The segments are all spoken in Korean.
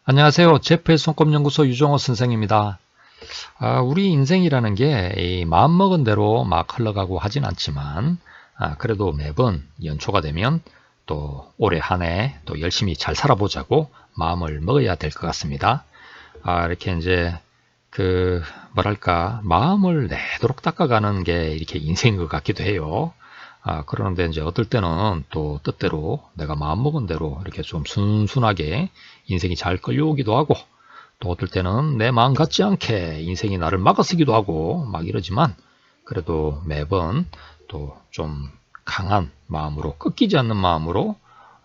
안녕하세요. 제프의 손꼽연구소 유정호 선생입니다. 우리 인생이라는 게 이 마음먹은 대로 막 흘러가고 하진 않지만 그래도 매번 연초가 되면 또 올해 한 해 또 열심히 잘 살아보자고 마음을 먹어야 될 것 같습니다. 이렇게 이제 그 뭐랄까 마음을 내도록 닦아가는 게 이렇게 인생인 것 같기도 해요. 그러는데 이제 어떨 때는 또 뜻대로 내가 마음먹은 대로 이렇게 좀 순순하게 인생이 잘 끌려오기도 하고, 또 어떨 때는 내 마음 같지 않게 인생이 나를 막아서기도 하고 막 이러지만, 그래도 매번 또 좀 강한 마음으로, 꺾이지 않는 마음으로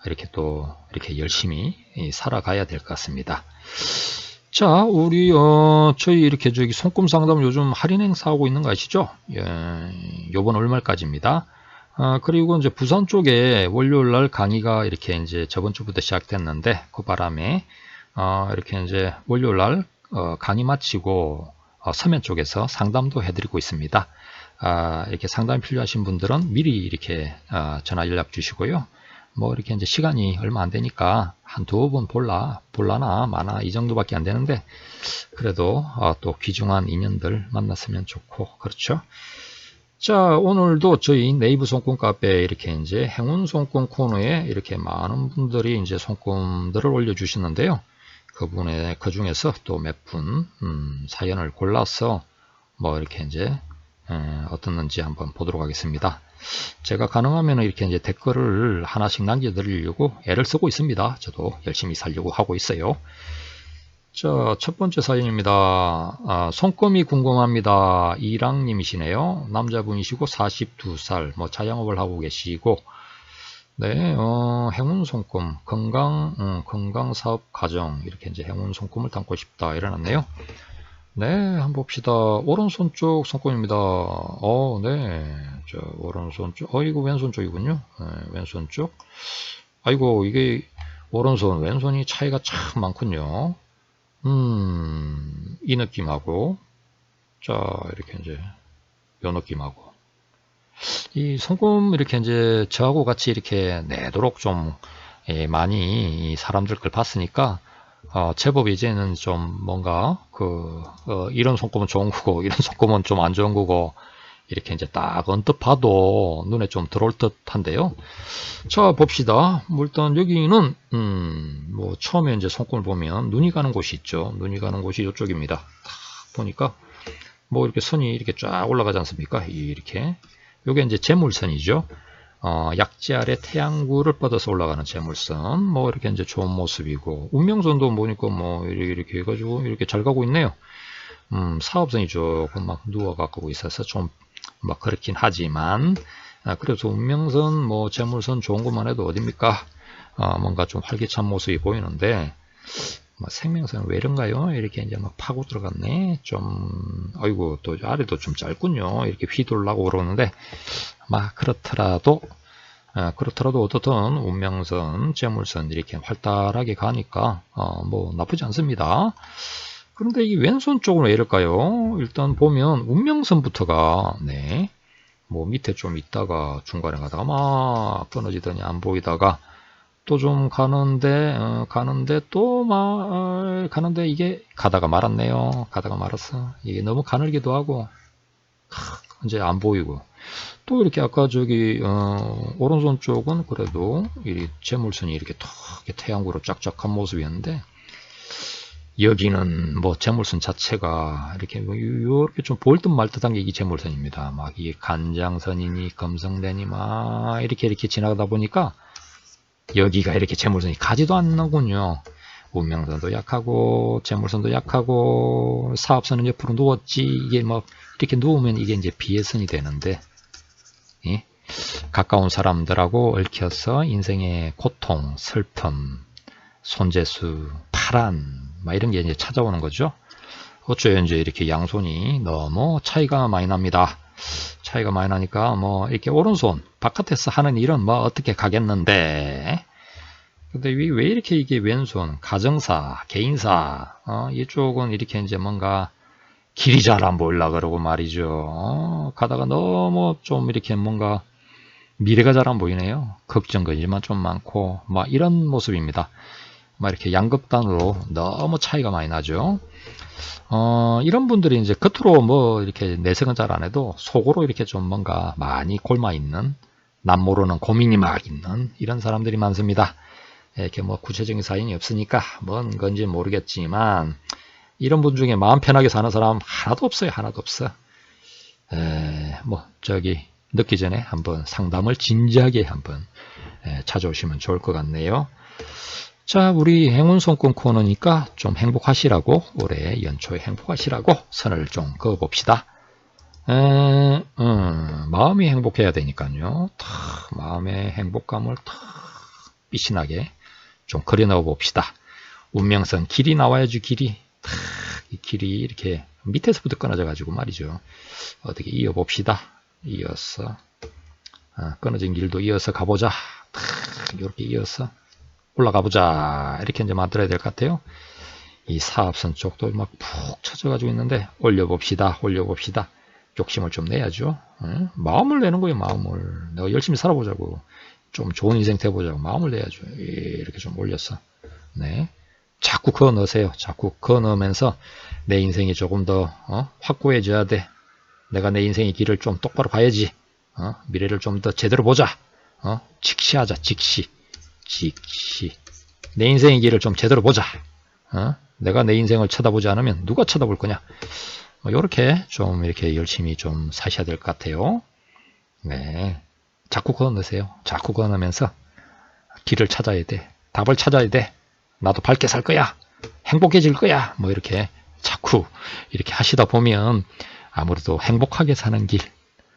이렇게 또 이렇게 열심히 살아가야 될 것 같습니다. 자, 우리 저희 이렇게 저기 손금 상담 요즘 할인 행사하고 있는 거 아시죠? 예, 요번 월말까지입니다. 그리고 이제 부산 쪽에 월요일 날 강의가 이렇게 이제 저번 주부터 시작됐는데, 그 바람에 이렇게 이제 월요일 날 강의 마치고 서면 쪽에서 상담도 해드리고 있습니다. 이렇게 상담 필요하신 분들은 미리 이렇게 전화 연락 주시고요. 뭐 이렇게 이제 시간이 얼마 안 되니까 한 두 번 볼라나 마나 이 정도밖에 안 되는데, 그래도 또 귀중한 인연들 만났으면 좋고 그렇죠. 자, 오늘도 저희 네이버 손금 카페에 이렇게 이제 행운 손금 코너에 이렇게 많은 분들이 이제 손금들을 올려주시는데요. 그 중에서 또 몇 분 사연을 골라서 뭐 이렇게 이제 어떻는지 한번 보도록 하겠습니다. 제가 가능하면 이렇게 이제 댓글을 하나씩 남겨드리려고 애를 쓰고 있습니다. 저도 열심히 살려고 하고 있어요. 자, 첫 번째 사연입니다. 손금이 궁금합니다. 이랑님이시네요. 남자분이시고 42살, 뭐 자영업을 하고 계시고, 네, 행운 손금, 건강 사업 가정, 이렇게 이제 행운 손금을 담고 싶다 이러놨네요. 네, 한번 봅시다. 오른손 쪽 손금입니다. 네, 저 오른손 쪽, 이거 왼손 쪽이군요. 네, 왼손 쪽. 아이고, 이게 오른손, 왼손이 차이가 참 많군요. 이 느낌하고, 자, 이렇게 이제, 요 느낌하고. 이 손금 이렇게 이제 저하고 같이 이렇게 내도록 좀 많이 사람들 걸 봤으니까, 제법 이제는 좀 뭔가, 이런 손금은 좋은 거고, 이런 손금은 좀 안 좋은 거고, 이렇게 이제 딱 언뜻 봐도 눈에 좀 들어올 듯 한데요. 자, 봅시다. 뭐 일단 여기는 뭐 처음에 이제 손금을 보면 눈이 가는 곳이 있죠. 눈이 가는 곳이 이쪽입니다. 딱 보니까 뭐 이렇게 선이 이렇게 쫙 올라가지 않습니까? 이렇게. 요게 이제 재물선이죠. 약지 아래 태양구를 뻗어서 올라가는 재물선. 뭐 이렇게 이제 좋은 모습이고, 운명선도 보니까 뭐 이렇게 해가지고 이렇게 잘 가고 있네요. 사업선이 조금 막 누워가고 있어서 좀 막 그렇긴 하지만, 그래서 운명선, 뭐 재물선 좋은 것만 해도 어딥니까? 뭔가 좀 활기찬 모습이 보이는데, 뭐 생명선은 왜 이런가요? 이렇게 이제 막 파고 들어갔네. 좀, 아이고, 또 아래도 좀 짧군요. 이렇게 휘돌라고 그러는데, 막 그렇더라도 어떻든 운명선, 재물선 이렇게 활달하게 가니까, 뭐 나쁘지 않습니다. 그런데 이 왼손 쪽은 왜 이럴까요? 일단 보면 운명선부터가, 네, 뭐 밑에 좀 있다가 중간에 가다가 막 끊어지더니 안 보이다가 또 좀 가는데 또 막 가는데 이게 가다가 말았네요. 가다가 말았어. 이게 너무 가늘기도 하고 이제 안 보이고, 또 이렇게 아까 저기 오른손 쪽은 그래도 이 재물선이 이렇게 턱 태양구로 쫙쫙한 모습이었는데, 여기는 뭐 재물선 자체가 이렇게 이렇게 좀 보일 듯 말 듯한 게 이게 재물선입니다. 막 이게 간장선이니 금성대니 막 이렇게 지나가다 보니까 여기가 이렇게 재물선이 가지도 않는군요. 운명선도 약하고 재물선도 약하고 사업선은 옆으로 누웠지. 이게 뭐 이렇게 누우면 이게 이제 비애선이 되는데, 예? 가까운 사람들하고 얽혀서 인생의 고통, 슬픔, 손재수, 파란 막 이런 게 이제 찾아오는 거죠. 어쩌요 이제 이렇게 양손이 너무 차이가 많이 납니다. 차이가 많이 나니까 뭐 이렇게 오른손 바깥에서 하는 일은 뭐 어떻게 가겠는데, 근데 왜 이렇게 이게 왼손 가정사, 개인사 이쪽은 이렇게 이제 뭔가 길이 잘 안 보일라 그러고 말이죠. 가다가 너무 좀 이렇게 뭔가 미래가 잘 안 보이네요. 걱정거리만 좀 많고 막 이런 모습입니다. 막 이렇게 양극단으로 너무 차이가 많이 나죠. 이런 분들이 이제 겉으로 뭐 이렇게 내색은 잘 안 해도 속으로 이렇게 좀 뭔가 많이 골마 있는, 남 모르는 고민이 막 있는 이런 사람들이 많습니다. 이렇게 뭐 구체적인 사연이 없으니까 뭔 건지 모르겠지만 이런 분 중에 마음 편하게 사는 사람 하나도 없어요. 하나도 없어. 뭐 저기 늦기 전에 한번 상담을 진지하게 한번 찾아오시면 좋을 것 같네요. 자, 우리 행운 손금 코너니까 좀 행복하시라고, 올해 연초에 행복하시라고 선을 좀 그어봅시다. 마음이 행복해야 되니까요. 마음의 행복감을 빛이 나게 좀 그려넣어 봅시다. 운명선 길이 나와야지. 길이 이 길이 이렇게 밑에서부터 끊어져 가지고 말이죠. 어떻게 이어봅시다. 이어서 끊어진 길도 이어서 가보자. 이렇게 이어서 올라가 보자. 이렇게 이제 만들어야 될 것 같아요. 이 사업선 쪽도 막 푹 쳐져 가지고 있는데 올려봅시다. 올려봅시다. 욕심을 좀 내야죠. 마음을 내는 거예요. 마음을. 내가 열심히 살아보자고. 좀 좋은 인생 돼보자고. 마음을 내야죠. 이렇게 좀 올려서. 네. 자꾸 그어 넣으세요. 자꾸 그어 넣으면서 내 인생이 조금 더 확고해져야 돼. 내가 내 인생의 길을 좀 똑바로 봐야지. 미래를 좀 더 제대로 보자. 직시하자. 직시. 내 인생의 길을 좀 제대로 보자. 내가 내 인생을 쳐다보지 않으면 누가 쳐다볼 거냐. 이렇게 좀 이렇게 열심히 좀 사셔야 될 것 같아요. 네. 자꾸 그어 넣으세요. 자꾸 그어 넣으면서 길을 찾아야 돼. 답을 찾아야 돼. 나도 밝게 살 거야. 행복해질 거야. 뭐 이렇게 자꾸 이렇게 하시다 보면 아무래도 행복하게 사는 길,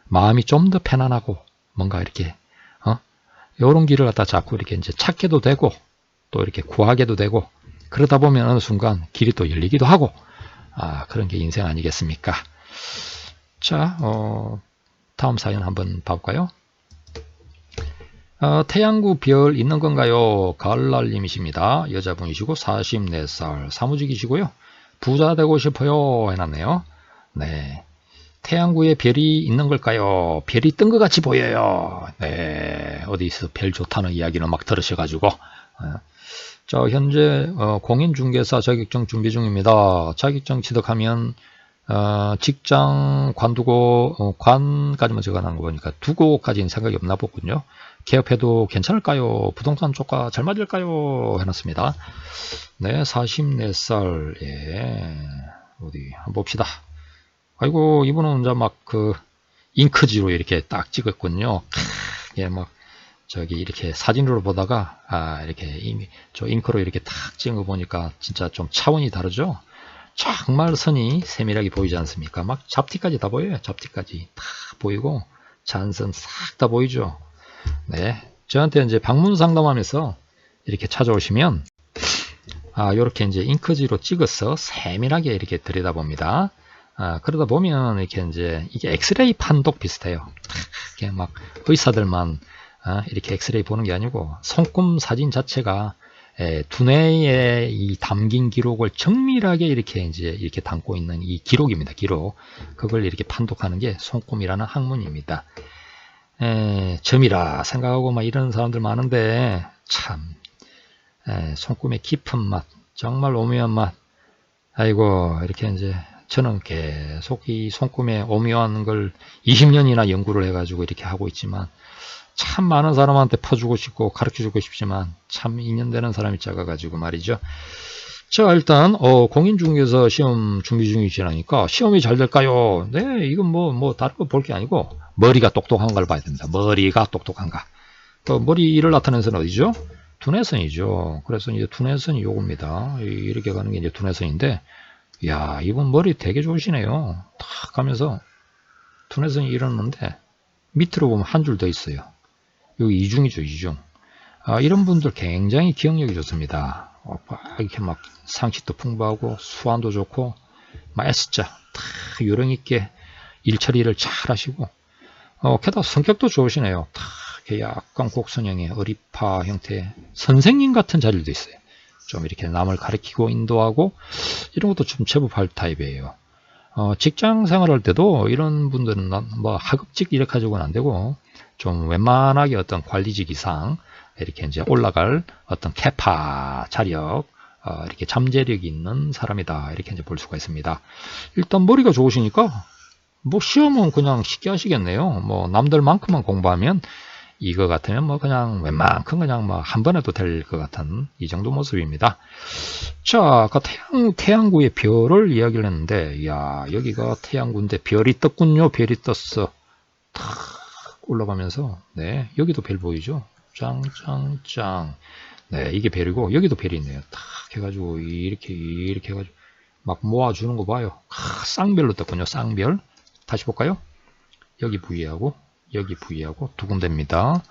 마음이 좀 더 편안하고 뭔가 이렇게 이런 길을 갖다 자꾸 이렇게 이제 찾게도 되고 또 이렇게 구하게도 되고 그러다 보면 어느 순간 길이 또 열리기도 하고 그런 게 인생 아니겠습니까? 자, 다음 사연 한번 봐볼까요? 태양구 별 있는 건가요? 가을날님이십니다. 여자분이시고 44살 사무직이시고요. 부자 되고 싶어요 해놨네요. 네, 태양구에 별이 있는 걸까요? 별이 뜬 것 같이 보여요. 네, 어디서 별 좋다는 이야기는 막 들으셔가지고 자, 현재 공인중개사 자격증 준비 중입니다. 자격증 취득하면 직장 관두고 관까지만 적어놓은 거 보니까 두고까지는 생각이 없나 보군요. 개업해도 괜찮을까요? 부동산 쪽과 잘 맞을까요? 해놨습니다. 네, 44살. 예, 어디 한번 봅시다. 아이고, 이분은 이제 막 잉크지로 이렇게 딱 찍었군요. 예, 막 저기 이렇게 사진으로 보다가 이렇게 이미 저 잉크로 이렇게 딱 찍은 거 보니까 진짜 좀 차원이 다르죠. 정말 선이 세밀하게 보이지 않습니까? 막 잡티까지 다 보여요. 잡티까지 다 보이고 잔선 싹 다 보이죠. 네, 저한테 이제 방문 상담하면서 이렇게 찾아오시면 이렇게 이제 잉크지로 찍어서 세밀하게 이렇게 들여다봅니다. 그러다 보면 이렇게 이제 이게 엑스레이 판독 비슷해요. 이게 막 의사들만 이렇게 엑스레이 보는 게 아니고 손금 사진 자체가 두뇌에 이 담긴 기록을 정밀하게 이렇게 이제 이렇게 담고 있는 이 기록입니다. 기록. 그걸 이렇게 판독하는 게 손금이라는 학문입니다. 점이라 생각하고 막 이런 사람들 많은데 참 손금의 깊은 맛, 정말 오묘한 맛. 아이고, 이렇게 이제 저는 계속 이 손금의 오묘한 걸 20년이나 연구를 해가지고 이렇게 하고 있지만 참 많은 사람한테 퍼주고 싶고 가르쳐주고 싶지만 참 인연되는 사람이 작아가지고 말이죠. 자, 일단 공인중개사 시험 준비 중이시라니까 시험이 잘 될까요? 네, 이건 뭐 다른 거 볼 게 아니고 머리가 똑똑한 걸 봐야 됩니다. 머리가 똑똑한가. 머리를 나타내는 선은 어디죠? 두뇌선이죠. 그래서 이제 두뇌선이 요겁니다. 이렇게 가는 게 이제 두뇌선인데, 야, 이분 머리 되게 좋으시네요. 탁 가면서 두뇌선이 이러는데 밑으로 보면 한 줄 더 있어요. 여기 이중이죠, 이중. 이런 분들 굉장히 기억력이 좋습니다. 이렇게 막 상식도 풍부하고 수완도 좋고 막 S자 다 요령 있게 일 처리를 잘 하시고 게다가 성격도 좋으시네요. 다 이렇게 약간 곡선형의 어리파 형태의 선생님 같은 자리도 있어요. 좀 이렇게 남을 가르치고 인도하고 이런 것도 좀 제법 할 타입이에요. 직장 생활할 때도 이런 분들은 뭐 하급직 이렇게 가지고는 안 되고 좀 웬만하게 어떤 관리직 이상 이렇게 이제 올라갈 어떤 캐파, 자력, 이렇게 잠재력이 있는 사람이다. 이렇게 이제 볼 수가 있습니다. 일단 머리가 좋으시니까 뭐 시험은 그냥 쉽게 하시겠네요. 뭐 남들만큼만 공부하면 이거 같으면 뭐 그냥 웬만큼 그냥 뭐 한 번 해도 될 것 같은 이 정도 모습입니다. 자, 아까 태양구의 별을 이야기를 했는데, 이야, 여기가 태양구인데 별이 떴군요. 별이 떴어. 탁 올라가면서, 네, 여기도 별 보이죠? 짱짱짱. 네, 이게 별이고 여기도 별이 있네요. 탁 해가지고 이렇게 해가지고 막 모아주는 거 봐요. 쌍별로 떴군요. 쌍별. 다시 볼까요? 여기 부위하고 여기 부위하고 두 군데입니다.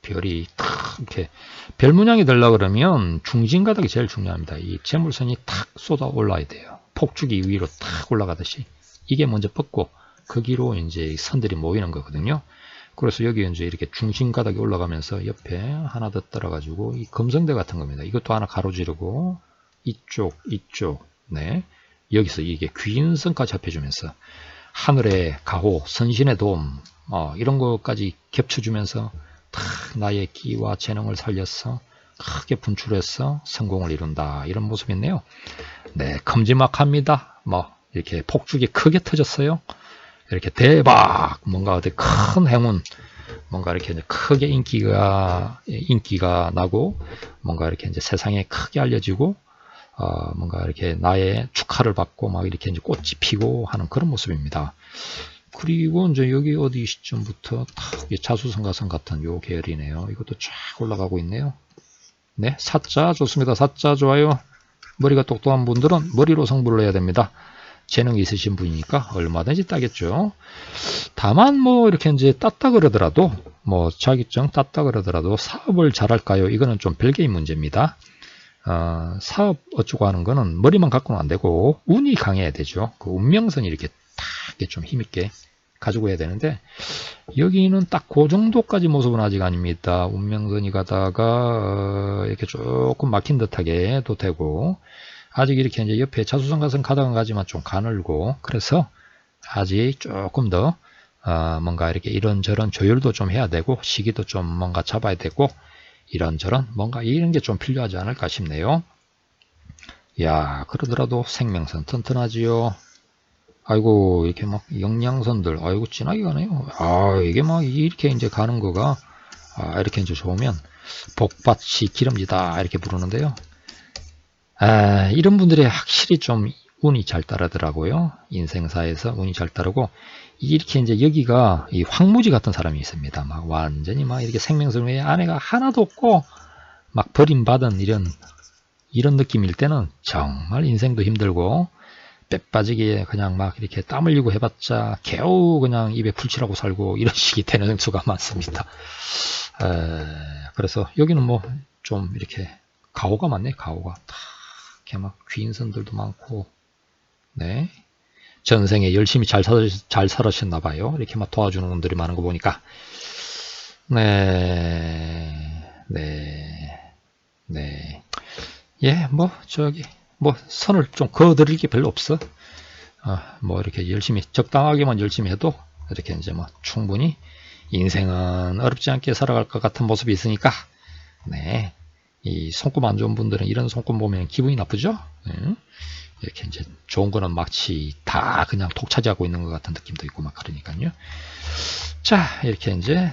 별이 탁 이렇게 별 문양이 되려고 그러면 중심가닥이 제일 중요합니다. 이 재물선이 탁 쏟아 올라야 돼요. 폭죽이 위로 탁 올라가듯이 이게 먼저 뻗고 거기로 이제 선들이 모이는 거거든요. 그래서 여기 이제 이렇게 중심가닥이 올라가면서 옆에 하나 더 떨어가지고 이 금성대 같은 겁니다. 이것도 하나 가로지르고 이쪽 네, 여기서 이게 귀인선까지 합해주면서 하늘의 가호, 선신의 도움 이런 것까지 겹쳐주면서 탁 나의 끼와 재능을 살려서 크게 분출해서 성공을 이룬다. 이런 모습이네요. 네, 큼지막합니다. 뭐 이렇게 폭죽이 크게 터졌어요. 이렇게 대박, 뭔가 어디 큰 행운, 뭔가 이렇게 이제 크게 인기가 나고, 뭔가 이렇게 이제 세상에 크게 알려지고, 뭔가 이렇게 나의 축하를 받고 막 이렇게 이제 꽃이 피고 하는 그런 모습입니다. 그리고 이제 여기 어디 시점부터 탁 자수성가성 같은 요 계열이네요. 이것도 쫙 올라가고 있네요. 네, 사자 좋습니다. 사자 좋아요. 머리가 똑똑한 분들은 머리로 승부를 해야 됩니다. 재능이 있으신 분이니까 얼마든지 따겠죠. 다만 뭐 이렇게 이제 땄다 그러더라도 뭐 자격증 땄다 그러더라도 사업을 잘할까요? 이거는 좀 별개의 문제입니다. 사업 어쩌고 하는 거는 머리만 갖고는 안 되고 운이 강해야 되죠. 그 운명선이 이렇게 딱 좀 힘있게 가지고 해야 되는데 여기는 딱 그 정도까지 모습은 아직 아닙니다. 운명선이 가다가 이렇게 조금 막힌 듯하게 해도 되고 아직 이렇게 이제 옆에 자수성가선 가다가 가지만 좀 가늘고 그래서 아직 조금 더 뭔가 이렇게 이런저런 조율도 좀 해야 되고 시기도 좀 뭔가 잡아야 되고 이런저런 뭔가 이런 게 좀 필요하지 않을까 싶네요. 야, 그러더라도 생명선 튼튼하지요. 아이고 이렇게 막 영양선들 아이고 진하게 가네요. 이게 막 이렇게 이제 가는 거가 이렇게 이제 좋으면 복밭이 기름지다 이렇게 부르는데요. 이런 분들이 확실히 좀 운이 잘 따르더라고요. 인생사에서 운이 잘 따르고 이렇게 이제 여기가 이 황무지 같은 사람이 있습니다. 막 완전히 막 이렇게 생명선 외에 아내가 하나도 없고 막 버림받은 이런 느낌일 때는 정말 인생도 힘들고 때 빠지게 그냥 막 이렇게 땀 흘리고 해봤자 겨우 그냥 입에 풀칠하고 살고 이런 식이 되는 수가 많습니다. 그래서 여기는 뭐 좀 이렇게 가오가 많네. 가오가 다 이렇게 막 귀인선들도 많고 네 전생에 열심히 잘 살으셨나 봐요. 이렇게 막 도와주는 분들이 많은 거 보니까 예, 뭐 저기 뭐 선을 좀 그어드릴 게 별로 없어. 뭐 이렇게 열심히 적당하게만 열심히 해도 이렇게 이제 뭐 충분히 인생은 어렵지 않게 살아갈 것 같은 모습이 있으니까 네, 이 손금 안 좋은 분들은 이런 손금 보면 기분이 나쁘죠. 이렇게 이제 좋은 거는 마치 다 그냥 독차지하고 있는 것 같은 느낌도 있고 막 그러니까요. 자, 이렇게 이제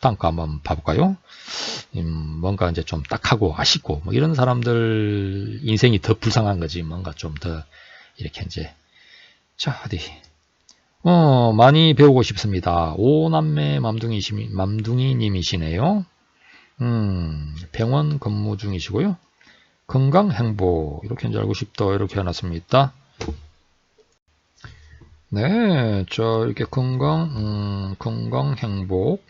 다음 거 한번 봐볼까요? 뭔가 이제 좀 딱하고 아쉽고 뭐 이런 사람들 인생이 더 불쌍한 거지. 뭔가 좀 더 이렇게 이제 자 어디 많이 배우고 싶습니다. 오남매 맘둥이님이시네요. 병원 근무 중이시고요. 건강 행복 이렇게 이제 알고 싶다 이렇게 해놨습니다. 네, 이렇게 건강 행복,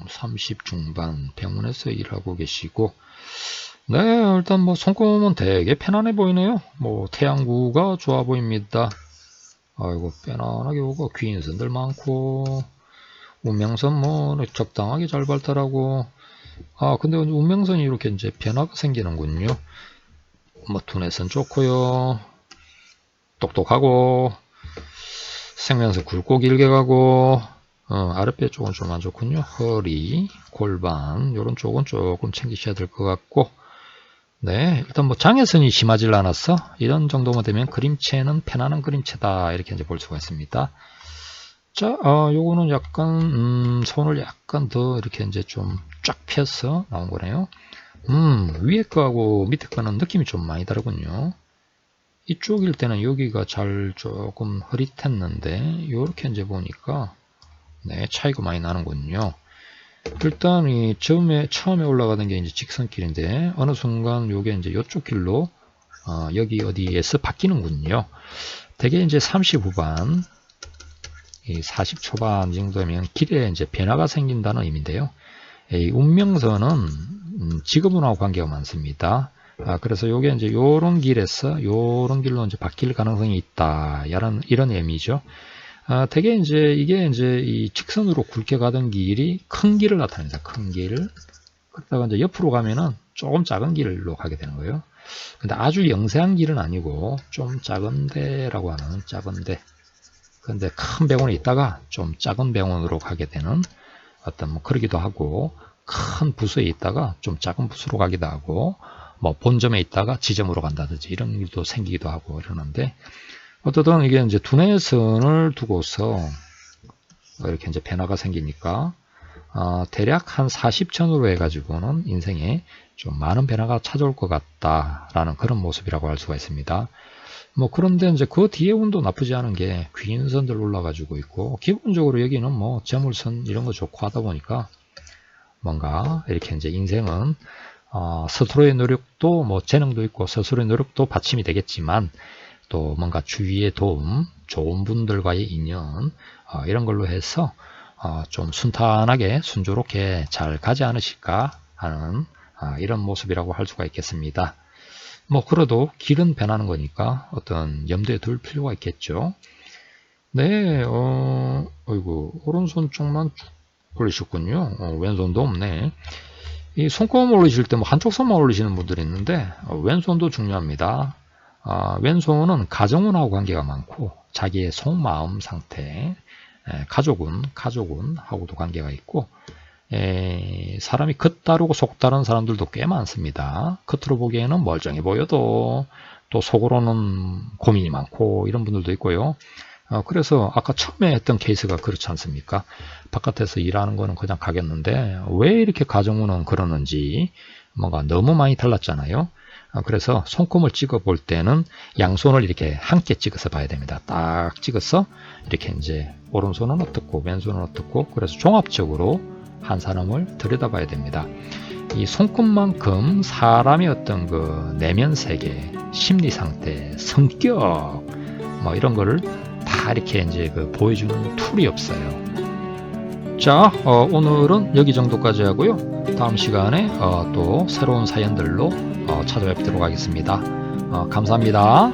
30 중반 병원에서 일하고 계시고, 네, 일단 뭐 손꼽으면 되게 편안해 보이네요. 뭐 태양구가 좋아 보입니다. 아이고 편안하게 오고 귀인선들 많고, 운명선 뭐 적당하게 잘 발달하고, 근데 운명선이 이렇게 이제 변화가 생기는군요. 뭐 두뇌선 좋고요, 똑똑하고. 생명선 굵고 길게 가고 아랫배 쪽은 좀 안 좋군요. 허리, 골반 요런 쪽은 조금 챙기셔야 될 것 같고, 네, 일단 뭐 장애선이 심하질 않았어. 이런 정도만 되면 그림체는 편안한 그림체다 이렇게 이제 볼 수가 있습니다. 자, 요거는 약간 손을 약간 더 이렇게 이제 좀 쫙 펴서 나온 거네요. 위에 거하고 밑에 거는 느낌이 좀 많이 다르군요. 이쪽일 때는 여기가 잘 조금 흐릿했는데 이렇게 이제 보니까 네, 차이가 많이 나는군요. 일단 이 처음에 올라가는 게 이제 직선길인데 어느 순간 요게 이제 이쪽 길로 여기 어디에서 바뀌는군요. 대개 이제 30 후반, 이 40 초반 정도면 길에 이제 변화가 생긴다는 의미인데요. 이 운명선은 지구본하고 관계가 많습니다. 그래서 요게 이제 요런 길에서 요런 길로 이제 바뀔 가능성이 있다. 이런 의미죠. 대개 이제 이게 이제 이 직선으로 굵게 가던 길이 큰 길을 나타냅니다. 큰 길. 그러다가 이제 옆으로 가면은 조금 작은 길로 가게 되는 거예요. 근데 아주 영세한 길은 아니고 좀 작은데라고 하는 작은데. 근데 큰 병원에 있다가 좀 작은 병원으로 가게 되는 어떤 뭐 그러기도 하고, 큰 부서에 있다가 좀 작은 부서로 가기도 하고, 뭐 본점에 있다가 지점으로 간다든지 이런 일도 생기기도 하고 이러는데, 어쨌든 이게 이제 두뇌선을 두고서 이렇게 이제 변화가 생기니까 대략 한 40전으로 해가지고는 인생에 좀 많은 변화가 찾아올 것 같다라는 그런 모습이라고 할 수가 있습니다. 뭐 그런데 이제 그 뒤에 운도 나쁘지 않은 게 귀인선들 올라가지고 있고, 기본적으로 여기는 뭐 재물선 이런 거 좋고 하다 보니까 뭔가 이렇게 이제 인생은 스스로의 노력도 뭐 재능도 있고 스스로의 노력도 받침이 되겠지만 또 뭔가 주위의 도움, 좋은 분들과의 인연 이런 걸로 해서 좀 순탄하게 순조롭게 잘 가지 않으실까 하는 이런 모습이라고 할 수가 있겠습니다. 뭐 그래도 길은 변하는 거니까 어떤 염두에 둘 필요가 있겠죠. 네, 어이구, 오른손 쪽만 쭉 올리셨군요. 왼손도 없네. 이 손꼽 올리실 때 뭐 한쪽 손만 올리시는 분들이 있는데 왼손도 중요합니다. 왼손은 가정운하고 관계가 많고 자기의 속마음 상태, 가족운 하고도 관계가 있고, 사람이 겉 다르고 속 다른 사람들도 꽤 많습니다. 겉으로 보기에는 멀쩡해 보여도 또 속으로는 고민이 많고 이런 분들도 있고요. 그래서 아까 처음에 했던 케이스가 그렇지 않습니까? 바깥에서 일하는 거는 그냥 가겠는데 왜 이렇게 가정운은 그러는지 뭔가 너무 많이 달랐잖아요. 그래서 손금을 찍어 볼 때는 양손을 이렇게 함께 찍어서 봐야 됩니다. 딱 찍어서 이렇게 이제 오른손은 어떻고 왼손은 어떻고, 그래서 종합적으로 한 사람을 들여다봐야 됩니다. 이 손끝만큼 사람의 어떤 그 내면 세계, 심리 상태, 성격 뭐 이런 거를 다 이렇게 이제 그 보여주는 툴이 없어요. 자, 오늘은 여기 정도까지 하고요. 다음 시간에 또 새로운 사연들로 찾아뵙도록 하겠습니다. 감사합니다.